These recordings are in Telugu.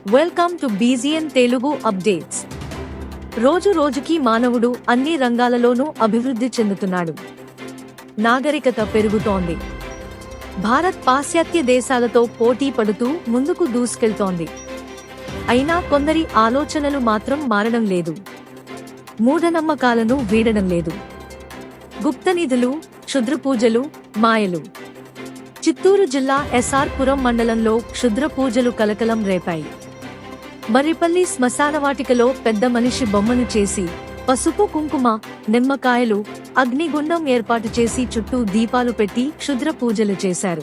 Welcome to బీజీఎన్ Telugu updates. రోజు రోజుకి మానవుడు అన్ని రంగాలలోనూ అభివృద్ధి చెందుతున్నాడు. నాగరికత పెరుగుతోంది. భారత్ పాశ్చాత్య దేశాలతో పోటీ పడుతూ ముందుకు దూసుకెళ్తోంది. అయినా కొందరి ఆలోచనలు మాత్రం మారడం లేదు. మూఢనమ్మకాలను వీడడం లేదు. గుప్తనిధులు, క్షుద్రపూజలు, మాయలు. చిత్తూరు జిల్లా ఎస్ఆర్ పురం మండలంలో క్షుద్రపూజలు కలకలం రేపాయి. మర్రిపల్లి శ్మశానవాటికలో పెద్ద మనిషి బొమ్మను చేసి పసుపు, కుంకుమ, నిమ్మకాయలు, అగ్నిగుండం ఏర్పాటు చేసి చుట్టూ దీపాలు పెట్టి క్షుద్ర పూజలు చేశారు.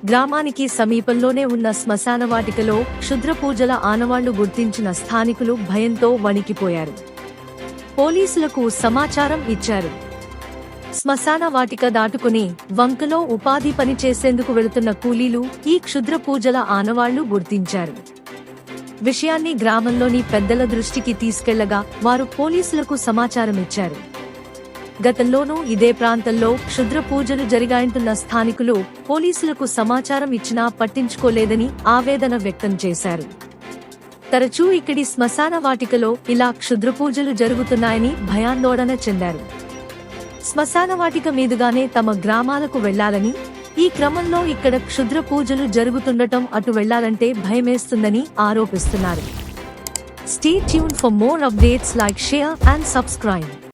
గ్రామానికి సమీపంలోనే ఉన్న శ్మశానవాటికలో క్షుద్ర పూజల ఆనవాళ్లు గుర్తించిన స్థానికులు భయంతో వణికిపోయారు. పోలీసులకు సమాచారం ఇచ్చారు. శ్మశాన వాటిక దాటుకుని వంకలో ఉపాధి పని చేసేందుకు వెళుతున్న కూలీలు ఈ క్షుద్ర పూజల ఆనవాళ్లు గుర్తించారు. విషయాన్ని గ్రామంలోని పెద్దల దృష్టికి తీసుకెళ్లగా వారు పోలీసులకు సమాచారం ఇచ్చారు. గతంలోనూ ఇదే ప్రాంతంలో క్షుద్ర పూజలు జరిగాయంటున్న స్థానికులు పోలీసులకు సమాచారం ఇచ్చినా పట్టించుకోలేదని ఆవేదన వ్యక్తం చేశారు. తరచూ ఇక్కడి శ్మశాన వాటికలో ఇలా క్షుద్ర పూజలు జరుగుతున్నాయని భయాందోళన చెందారు. శ్మశానవాటిక మీదుగానే తమ గ్రామాలకు వెళ్లాలని, ఈ క్రమంలో ఇక్కడ క్షుద్ర పూజలు జరుగుతుండటం అటు వెళ్లాలంటే భయమేస్తుందని ఆరోపిస్తున్నారు. Stay tuned for more updates, like, share and subscribe.